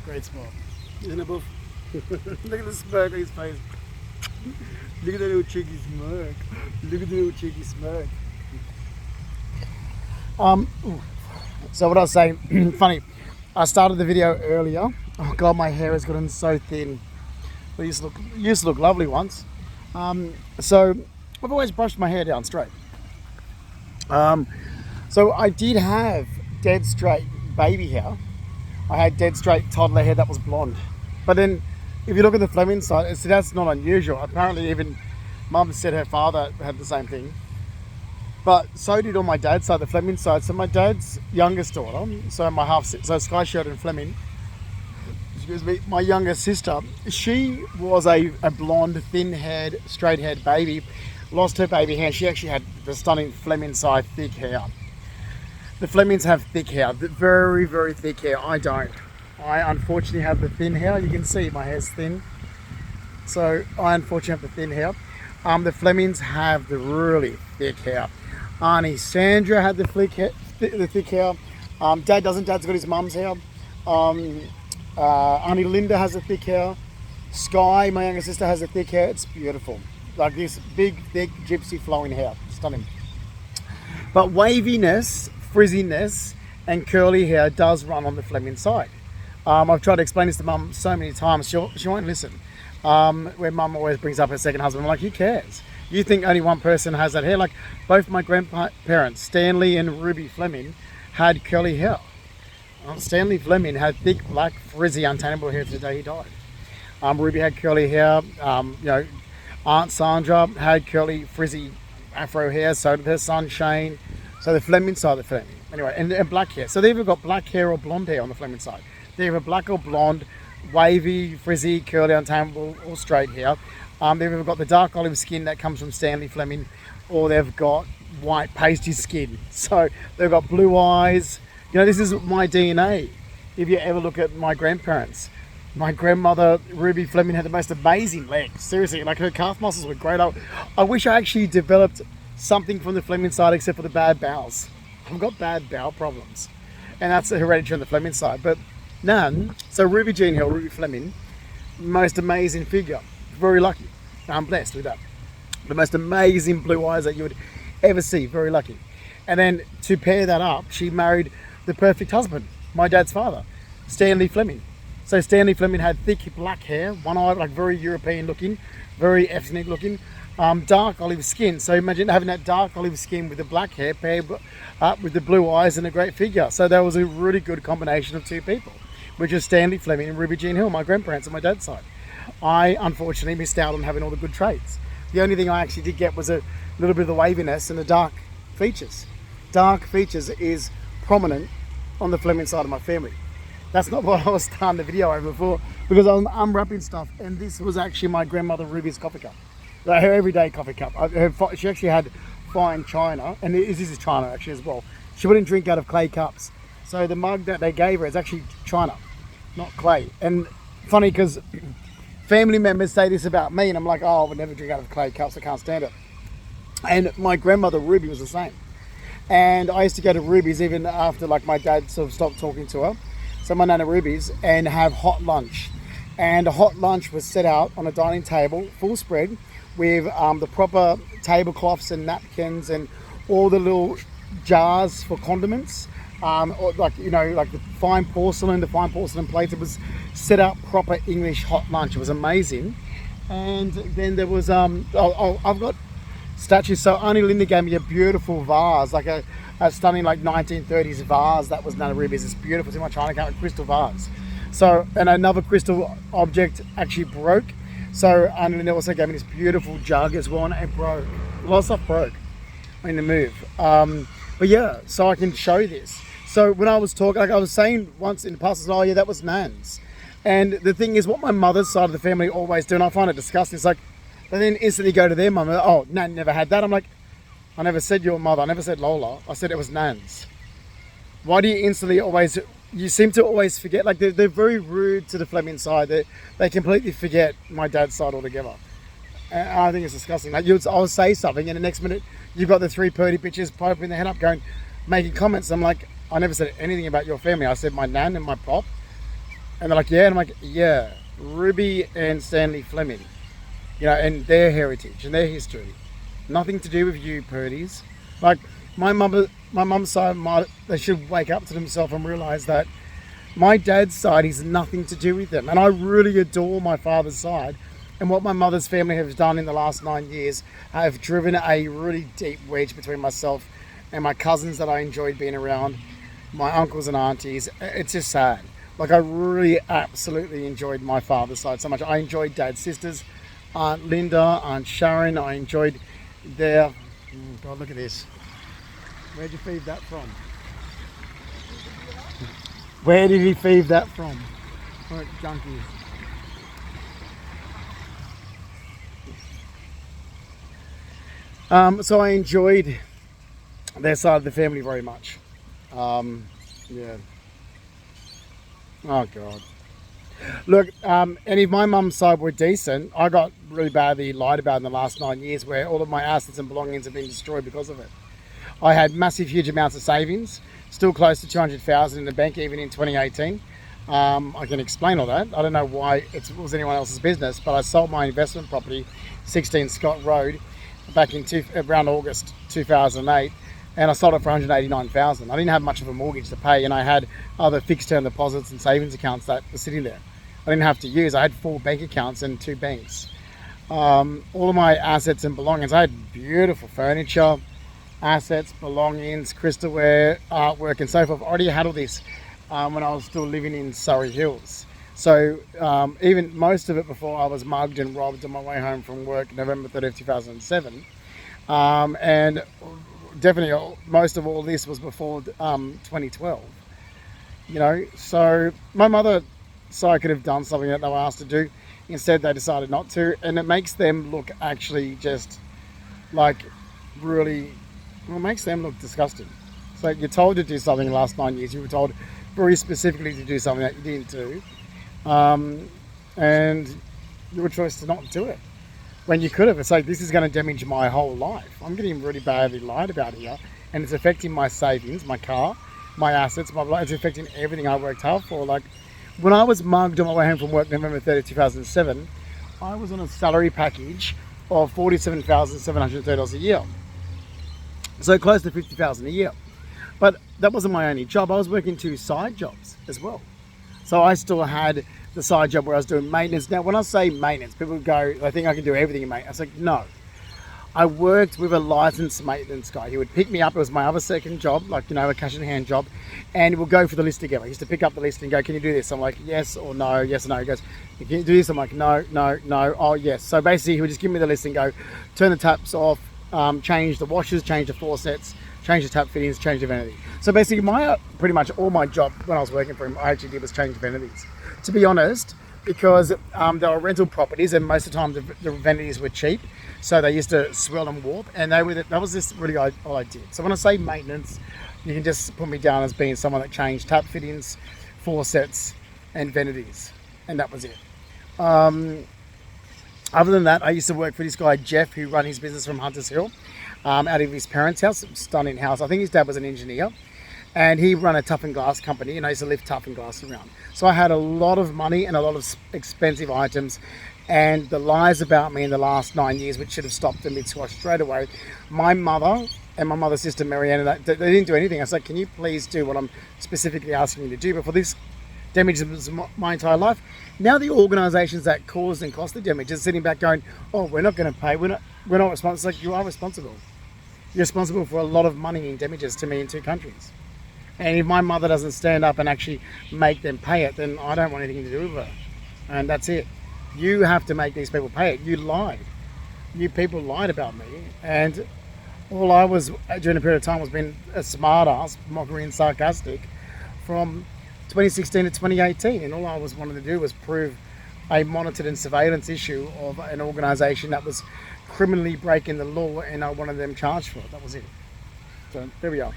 Great smile. Isn't it, Buff? Look at the smirk on his face. Look at the little cheeky smirk. Look at the little cheeky smirk. So what I was saying, funny, I started the video earlier. Oh God, my hair has gotten so thin. It used to look lovely once. So I've always brushed my hair down straight. So I did have dead straight baby hair. I had dead straight toddler hair that was blonde. But then if you look at the Fleming side, so that's not unusual. Apparently even Mum said her father had the same thing. But so did on my dad's side, the Fleming side. So my dad's youngest daughter, so Sky Sheridan Fleming, excuse me, my younger sister, she was a blonde, thin-haired, straight-haired baby. Lost her baby hair. She actually had the stunning Fleming side thick hair. The Flemings have thick hair, very, very thick hair. I don't. I unfortunately have the thin hair. You can see my hair's thin. So I unfortunately have the thin hair. The Flemings have the really thick hair. Auntie Sandra had the thick hair. Dad doesn't. Dad's got his mum's hair. Auntie Linda has a thick hair. Sky, my younger sister, has a thick hair. It's beautiful. Like this big, thick, gypsy flowing hair. Stunning. But waviness, frizziness, and curly hair does run on the Fleming side. I've tried to explain this to Mum so many times. She won't listen. Where Mum always brings up her second husband. I'm like, who cares? You think only one person has that hair? Like both my grandparents, Stanley and Ruby Fleming, had curly hair. Stanley Fleming had thick, black, frizzy, untameable hair to the day he died. Ruby had curly hair. Aunt Sandra had curly, frizzy afro hair. So did her son Shane. So the Fleming side of the Fleming. Anyway, and black hair. So they've either got black hair or blonde hair on the Fleming side. They have a black or blonde, wavy, frizzy, curly, untameable, or straight hair. They've either got the dark olive skin that comes from Stanley Fleming, or they've got white pasty skin. So they've got blue eyes. You know, this is my DNA. If you ever look at my grandparents, my grandmother, Ruby Fleming, had the most amazing legs. Seriously, like her calf muscles were great. I wish I actually developed something from the Fleming side except for the bad bowels. I've got bad bowel problems. And that's a hereditary on the Fleming side. But none. So Ruby Jean Hill, Ruby Fleming, most amazing figure. Very lucky. I'm blessed with that. The most amazing blue eyes that you would ever see. Very lucky. And then to pair that up, she married the perfect husband, my dad's father, Stanley Fleming. So Stanley Fleming had thick black hair, one eye, like very European looking, very ethnic looking, dark olive skin. So imagine having that dark olive skin with the black hair paired up with the blue eyes and a great figure. So that was a really good combination of two people, which is Stanley Fleming and Ruby Jean Hill, my grandparents on my dad's side. I unfortunately missed out on having all the good traits. The only thing I actually did get was a little bit of the waviness and the dark features. Dark features is prominent on the Fleming side of my family. That's not what I was starting the video over for, because I'm unwrapping stuff, and this was actually my grandmother Ruby's coffee cup. Like her everyday coffee cup. She actually had fine china, and this is china actually as well. She wouldn't drink out of clay cups. So the mug that they gave her is actually china, not clay. And funny because family members say this about me, and I'm like, oh, I would never drink out of clay cups, I can't stand it. And my grandmother Ruby was the same. And I used to go to Ruby's even after like my dad sort of stopped talking to her. So my nana Ruby's, and have hot lunch. And a hot lunch was set out on a dining table, full spread, with the proper tablecloths and napkins and all the little jars for condiments. Or like the fine porcelain plates. It was set out proper English hot lunch. It was amazing. And then there was I've got statues. So Auntie Linda gave me a beautiful vase, like a stunning like 1930s vase. That was Nana Ruby's. It's beautiful. It's in my china cabinet, crystal vase. So, and another crystal object actually broke. So Auntie Linda also gave me this beautiful jug as well, and it broke. A lot of stuff broke in the move. But yeah, so I can show this. So when I was talking, like I was saying once in the past, I was like, oh yeah, that was Nan's. And the thing is, what my mother's side of the family always do, and I find it disgusting, it's like, they then instantly go to their mum, oh, Nan never had that. I'm like, I never said your mother, I never said Lola, I said it was Nan's. Why do you instantly always, you seem to always forget, like they're very rude to the Fleming side, they completely forget my dad's side altogether. And I think it's disgusting. Like I'll say something and the next minute you've got the three purdy bitches popping their head up making comments. I'm like, I never said anything about your family. I said my nan and my pop. And they're like, yeah. And I'm like, yeah, Ruby and Stanley Fleming, and their heritage and their history. Nothing to do with you, Purdy's. Like, my mum's side, they should wake up to themselves and realise that my dad's side is nothing to do with them. And I really adore my father's side. And what my mother's family has done in the last 9 years have driven a really deep wedge between myself and my cousins that I enjoyed being around, my uncles and aunties. It's just sad. Like, I really absolutely enjoyed my father's side so much. I enjoyed Dad's sisters, Aunt Linda, Aunt Sharon. I enjoyed their... Oh God, look at this. Where'd you feed that from? Where did he feed that from? Oh, junkies. So I enjoyed their side of the family very much. Yeah. Oh God. Look, and if my mum's side were decent, I got really badly lied about in the last 9 years, where all of my assets and belongings have been destroyed because of it. I had massive, huge amounts of savings, still close to 200,000 in the bank, even in 2018. I can explain all that. I don't know why it was anyone else's business, but I sold my investment property, 16 Scott Road, back in around August 2008, and I sold it for 189,000. I didn't have much of a mortgage to pay, and I had other fixed term deposits and savings accounts that were sitting there. I didn't have to use. I had 4 bank accounts and 2 banks. All of my assets and belongings, I had beautiful furniture, assets, belongings, crystalware, artwork, and so forth. I already had all this when I was still living in Surrey Hills. So even most of it before I was mugged and robbed on my way home from work, November 30th, 2007. And definitely most of all this was before 2012. So my mother side could have done something that they were asked to do. Instead, they decided not to. And it makes them look actually just like really, well, it makes them look disgusting. So you're told to do something the last 9 years. You were told very specifically to do something that you didn't do. And your choice to not do it when you could have. It's like, this is going to damage my whole life. I'm getting really badly lied about here, and it's affecting my savings, my car, my assets, it's affecting everything I worked hard for. Like, when I was mugged on my way home from work November 30th, 2007, I was on a salary package of $47,730 a year, so close to $50,000 a year. But that wasn't my only job. I was working 2 side jobs as well. So I still had the side job where I was doing maintenance. Now, when I say maintenance, people go, they think I can do everything in maintenance. I was like, no. I worked with a licensed maintenance guy. He would pick me up. It was my other second job, like, a cash in hand job. And we'll go for the list together. He used to pick up the list and go, can you do this? I'm like, yes or no, yes or no. He goes, can you do this? I'm like, no, no, no. Oh, yes. So basically, he would just give me the list and go, turn the taps off, change the washers, change the faucets, change the tap fittings, change the vanity. So basically, pretty much all my job when I was working for him, I actually did was change the vanities. To be honest, because there were rental properties, and most of the time the vanities were cheap, so they used to swell and warp, and that was just really all I did. So when I say maintenance, you can just put me down as being someone that changed tap fittings, faucets, and vanities, and that was it. Other than that, I used to work for this guy Jeff, who ran his business from Hunters Hill, out of his parents' house, stunning house. I think his dad was an engineer, and he ran a tough and glass company, and I used to lift tough and glass around. So I had a lot of money and a lot of expensive items, and the lies about me in the last 9 years, which should have stopped them mid-squash straight away. My mother and my mother's sister Marianne, they didn't do anything. I was like, can you please do what I'm specifically asking you to do before this damages my entire life? Now the organisations that caused and cost the damage are sitting back going, oh, we're not going to pay, we're not responsible. It's like, you are responsible. You're responsible for a lot of money in damages to me in 2 countries. And if my mother doesn't stand up and actually make them pay it, then I don't want anything to do with her. And that's it. You have to make these people pay it. You lied. You people lied about me. And all I was, during a period of time, was being a smart ass, mockery and sarcastic from 2016 to 2018. And all I was wanting to do was prove a monitored and surveillance issue of an organisation that was criminally breaking the law, and I wanted them charged for it. That was it. So there we are.